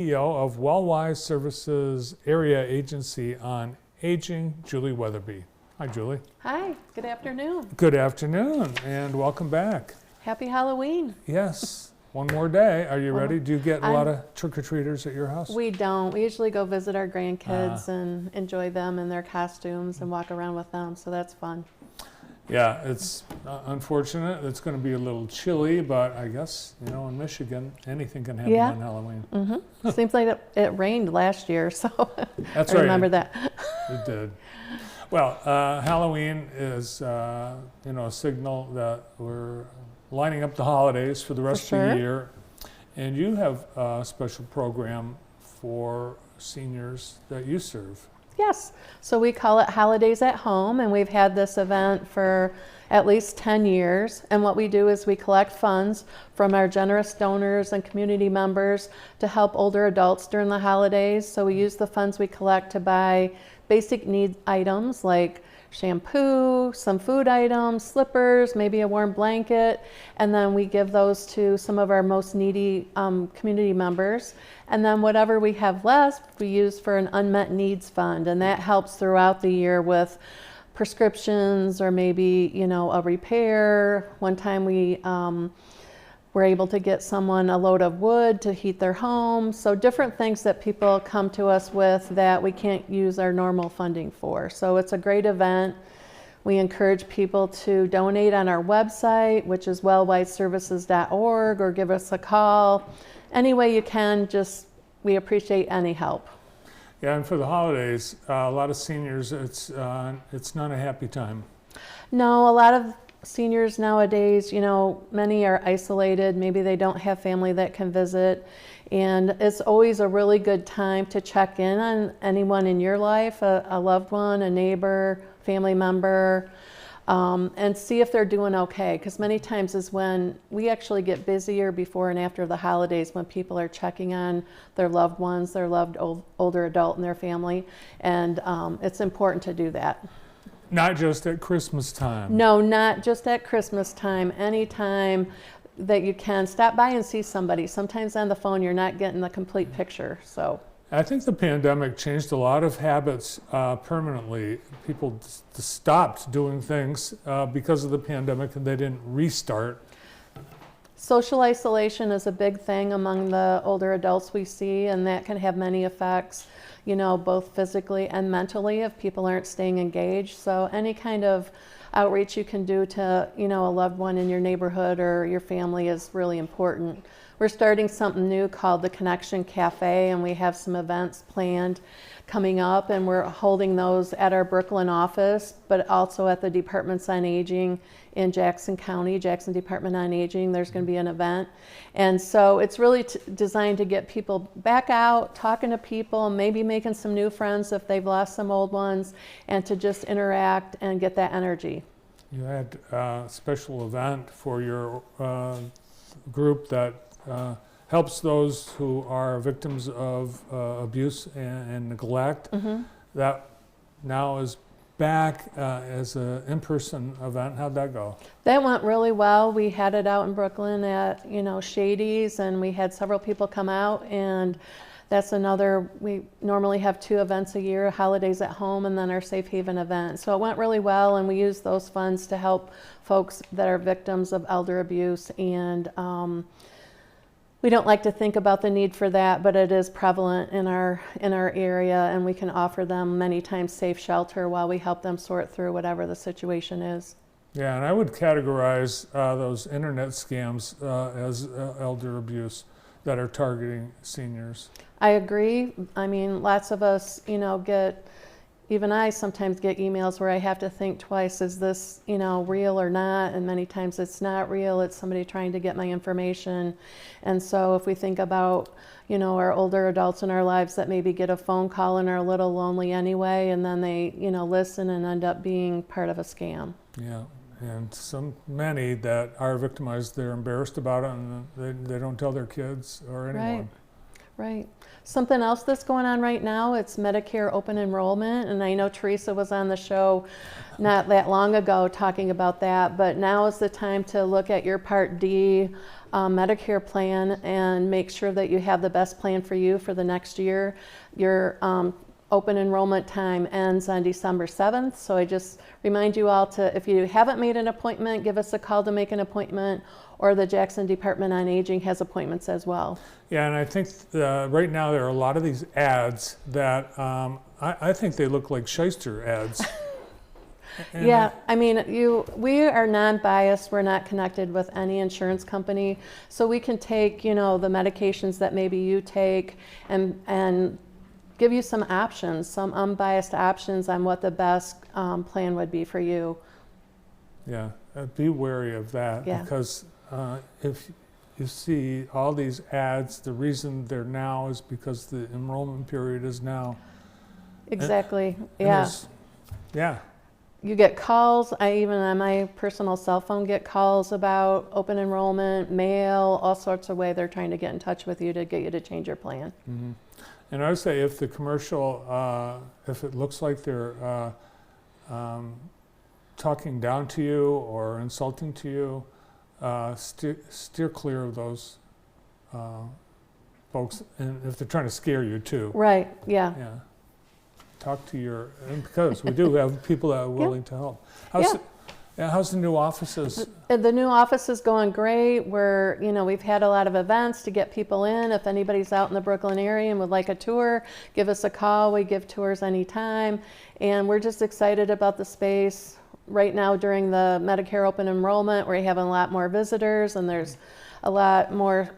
CEO of WellWise Services Area Agency on Aging, Julie Weatherby. Hi, Julie. Hi, good afternoon. Good afternoon, and welcome back. Happy Halloween. Yes, one more day. Are you ready? Do you get a lot of trick-or-treaters at your house? We don't. We usually go visit our grandkids and enjoy them in their costumes and walk around with them, so that's fun. Yeah, it's unfortunate. It's going to be a little chilly, but I guess, you know, in Michigan, anything can happen on Halloween. Mm-hmm. Seems like it rained last year, so That's I right. remember that. It did. Well, Halloween is, you know, a signal that we're lining up the holidays for the rest of the year. And you have a special program for seniors that you serve. Yes, so we call it Holidays at Home, and we've had this event for at least 10 years. And what we do is we collect funds from our generous donors and community members to help older adults during the holidays. So we use the funds we collect to buy basic need items like shampoo, some food items, slippers, maybe a warm blanket, and then we give those to some of our most needy community members. And then whatever we have left, we use for an unmet needs fund, and that helps throughout the year with prescriptions or maybe, you know, a repair. One time we were able to get someone a load of wood to heat their home. So different things that people come to us with that we can't use our normal funding for. So it's a great event. We encourage people to donate on our website, which is wellwiseservices.org, or give us a call. Any way you can, we appreciate any help. Yeah, and for the holidays, a lot of seniors, it's not a happy time. No, a lot of seniors nowadays, you know, many are isolated. Maybe they don't have family that can visit. And it's always a really good time to check in on anyone in your life, a loved one, a neighbor, family member, and see if they're doing okay. Because many times is when we actually get busier before and after the holidays, when people are checking on their loved ones, their loved older adult in their family. And it's important to do that. Not just at Christmas time. No, not just at Christmas time. Anytime that you can, stop by and see somebody. Sometimes on the phone you're not getting the complete picture. So I think the pandemic changed a lot of habits permanently. People stopped doing things because of the pandemic, and they didn't restart. Social isolation is a big thing among the older adults we see, and that can have many effects, you know, both physically and mentally if people aren't staying engaged. So any kind of outreach you can do to, you know, a loved one in your neighborhood or your family is really important. We're starting something new called the Connection Cafe, and we have some events planned coming up, and we're holding those at our Brooklyn office, but also at the Departments on Aging in Jackson County, Jackson Department on Aging. There's going to be an event. And so it's really designed to get people back out, talking to people, maybe making some new friends if they've lost some old ones, and to just interact and get that energy. You had a special event for your group that helps those who are victims of abuse and neglect. That now is back as an in-person event. How'd that go? That went really well. We had it out in Brooklyn at, you know, Shady's, and we had several people come out, and that's another, we normally have 2 events a year, Holidays at Home and then our Safe Haven event. So it went really well, and we used those funds to help folks that are victims of elder abuse. And we don't like to think about the need for that, but it is prevalent in our area, and we can offer them many times safe shelter while we help them sort through whatever the situation is. Yeah, and I would categorize those internet scams as elder abuse that are targeting seniors. I agree. I mean, lots of us, you know, even I sometimes get emails where I have to think twice, is this, you know, real or not? And many times it's not real, it's somebody trying to get my information. And so if we think about, you know, our older adults in our lives that maybe get a phone call and are a little lonely anyway, and then they, you know, listen and end up being part of a scam. Yeah, and many that are victimized, they're embarrassed about it, and they don't tell their kids or anyone. Right. Something else that's going on right now, it's Medicare open enrollment, and I know Teresa was on the show not that long ago talking about that, but now is the time to look at your Part D Medicare plan and make sure that you have the best plan for you for the next year. Your open enrollment time ends on December 7th, so I just remind you all to, if you haven't made an appointment, give us a call to make an appointment, or the Jackson Department on Aging has appointments as well. Yeah, and I think right now there are a lot of these ads that I think they look like shyster ads. And Yeah, I mean, we are non-biased. We're not connected with any insurance company, so we can take, you know, the medications that maybe you take and give you some options, some unbiased options on what the best plan would be for you. Yeah, be wary of that, Yeah. because if you see all these ads, the reason they're now is because the enrollment period is now. Exactly. And Yeah. Yeah. You get calls. I even on my personal cell phone get calls about open enrollment, mail, all sorts of ways they're trying to get in touch with you to get you to change your plan. Mm-hmm. And I would say if the commercial, if it looks like they're talking down to you or insulting to you, steer clear of those folks, and if they're trying to scare you too. Right. Yeah. Yeah. Talk to and because we do have people that are willing to help. How's the new offices? The new office is going great. We've had a lot of events to get people in. If anybody's out in the Brooklyn area and would like a tour, give us a call. We give tours anytime. And we're just excited about the space. Right now during the Medicare open enrollment, we're having a lot more visitors, and there's a lot more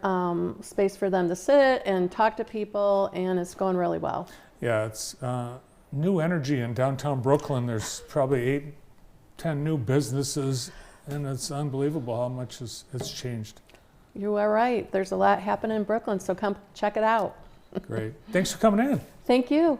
space for them to sit and talk to people, and it's going really well. Yeah, it's new energy in downtown Brooklyn. There's probably 8-10 new businesses, and it's unbelievable how much it's changed. You are right. There's a lot happening in Brooklyn, so come check it out. Great. Thanks for coming in. Thank you.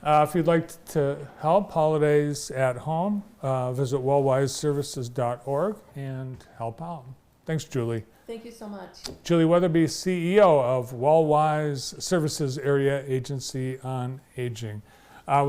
If you'd like to help holidays at home, visit wellwiseservices.org and help out. Thanks, Julie. Thank you so much. Julie Weatherby, CEO of WellWise Services Area Agency on Aging.